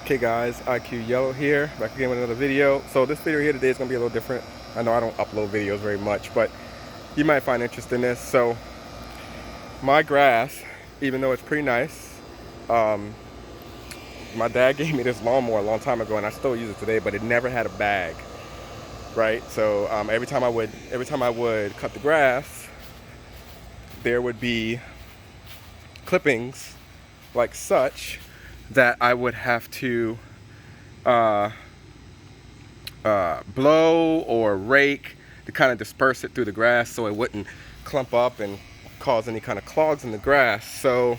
Okay guys, IQ Yellow here, back again with another video. So this video here today is going to be a little different. I know I don't upload videos very much, but you might find interest in this. So my grass, even though it's pretty nice, my dad gave me this lawnmower a long time ago and I still use it today, but it never had a bag, right? So every time I would cut the grass, there would be clippings like such that I would have to blow or rake to kind of disperse it through the grass so it wouldn't clump up and cause any kind of clogs in the grass. So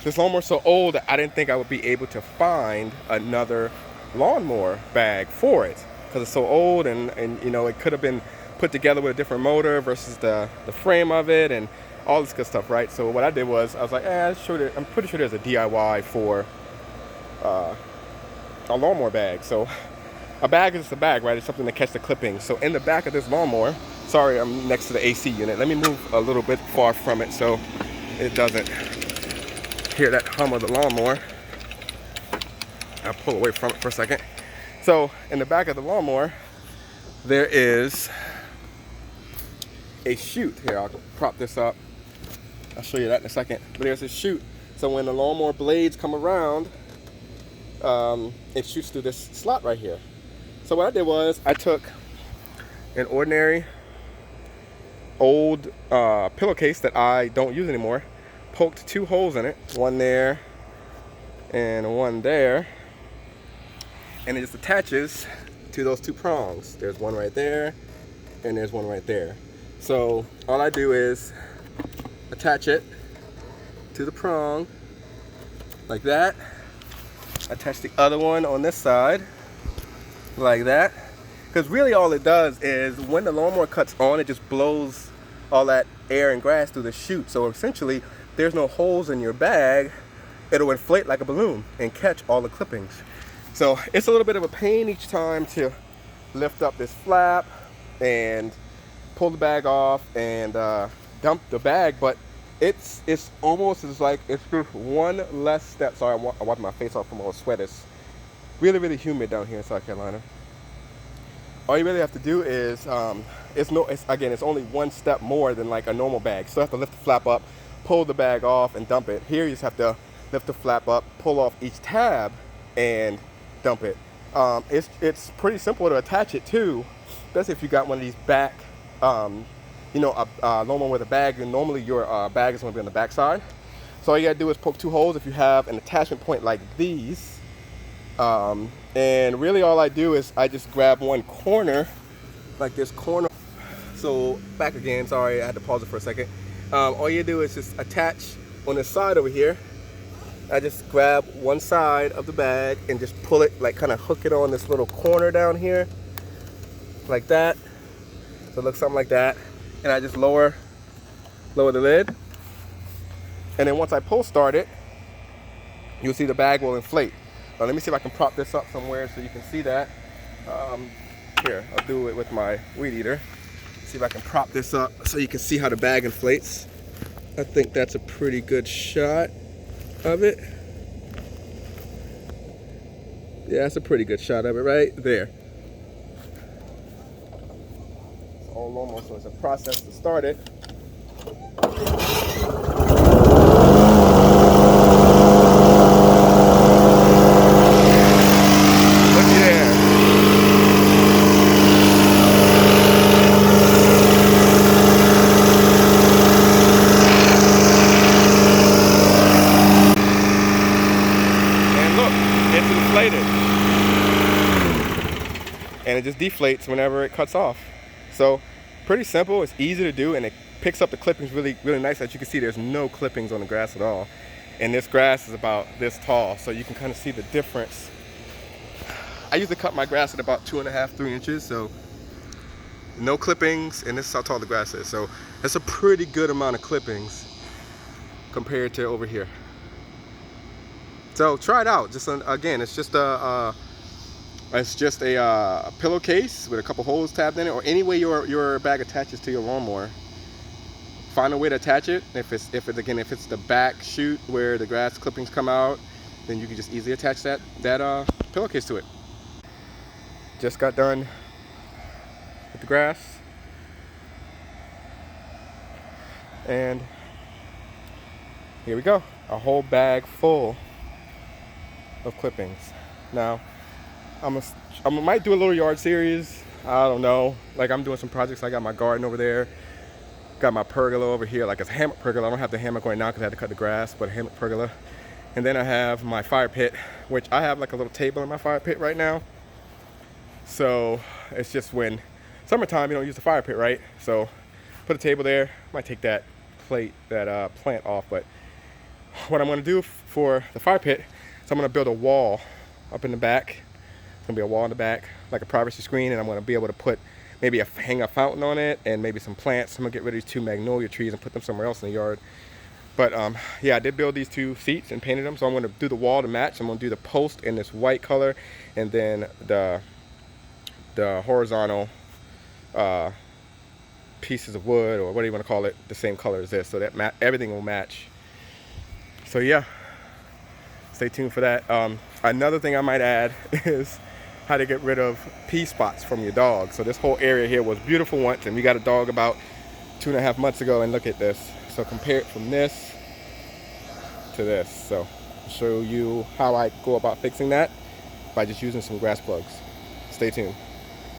this lawnmower's so old that I didn't think I would be able to find another lawnmower bag for it because it's so old, and you know, it could have been put together with a different motor versus the frame of it and all this good stuff, right? So what I did was I was like, I'm pretty sure there's a DIY for a lawnmower bag. So a bag is just a bag, right? It's something to catch the clippings. So in the back of this lawnmower, sorry, I'm next to the AC unit. Let me move a little bit far from it so it doesn't hear that hum of the lawnmower. I'll pull away from it for a second. So in the back of the lawnmower, there is a chute. Here, I'll prop this up. I'll show you that in a second. But there's a chute. So when the lawnmower blades come around, it shoots through this slot right here. So what I did was I took an ordinary old pillowcase that I don't use anymore, poked 2 holes in it, one there and one there, and it just attaches to those 2 prongs. There's one right there and there's one right there. So all I do is attach it to the prong like that, attach the other one on this side like that, because really all it does is when the lawnmower cuts on, it just blows all that air and grass through the chute. So essentially there's no holes in your bag. It'll inflate like a balloon and catch all the clippings. So it's a little bit of a pain each time to lift up this flap and pull the bag off and dump the bag, but it's almost as like it's just one less step. Sorry, I wiped my face off from all the sweat. It's really humid down here in South Carolina. All you really have to do is it's only one step more than like a normal bag. So you have to lift the flap up, pull the bag off, and dump it. Here you just have to lift the flap up, pull off each tab, and dump it. It's pretty simple to attach it to, especially if you got one of these back, a lawnmower with a bag, and normally your bag is going to be on the back side. So all you got to do is poke 2 holes if you have an attachment point like these. And really all I do is I just grab one corner, like this corner. So back again, sorry, I had to pause it for a second. All you do is just attach on this side over here. I just grab one side of the bag and just pull it, like kind of hook it on this little corner down here, like that. So it looks something like that. And I just lower the lid. And then once I pull start it, you'll see the bag will inflate. Now let me see if I can prop this up somewhere so you can see that. Here, I'll do it with my weed eater. See if I can prop this up so you can see how the bag inflates. I think that's a pretty good shot of it. Yeah, that's a pretty good shot of it right there. It's all almost, so it's a process to start it. And it just deflates whenever it cuts off. So pretty simple, it's easy to do, and it picks up the clippings really nice. As you can see, there's no clippings on the grass at all, and this grass is about this tall, so you can kind of see the difference. I usually cut my grass at about 2.5 to 3 inches, so no clippings, and this is how tall the grass is. So that's a pretty good amount of clippings compared to over here. So try it out. Just again, it's just a pillowcase with a couple holes tapped in it, or any way your bag attaches to your lawnmower. Find a way to attach it. If it's the back chute where the grass clippings come out, then you can just easily attach that pillowcase to it. Just got done with the grass, and here we go, a whole bag full of clippings. Now I might do a little yard series. I don't know, like I'm doing some projects. I got my garden over there, got my pergola over here, like it's a hammock pergola. I don't have the hammock right now because I had to cut the grass, but a hammock pergola. And then I have my fire pit, which I have like a little table in my fire pit right now. So it's just when summertime, you don't use the fire pit, right? So put a table there. Might take that plant off, but what I'm gonna do for the fire pit is I'm gonna build a wall up in the back. It's gonna be a wall in the back, like a privacy screen, and I'm gonna be able to put maybe hang a fountain on it and maybe some plants. I'm gonna get rid of these 2 magnolia trees and put them somewhere else in the yard. But yeah, I did build these 2 seats and painted them, so I'm gonna do the wall to match. I'm gonna do the post in this white color, and then the horizontal pieces of wood, or what do you want to call it, the same color as this, so that everything will match. So yeah, stay tuned for that. Another thing I might add is how to get rid of pee spots from your dog. So this whole area here was beautiful once, and we got a dog about 2.5 months ago, and look at this. So compare it from this to this. So I'll show you how I go about fixing that by just using some grass plugs. Stay tuned.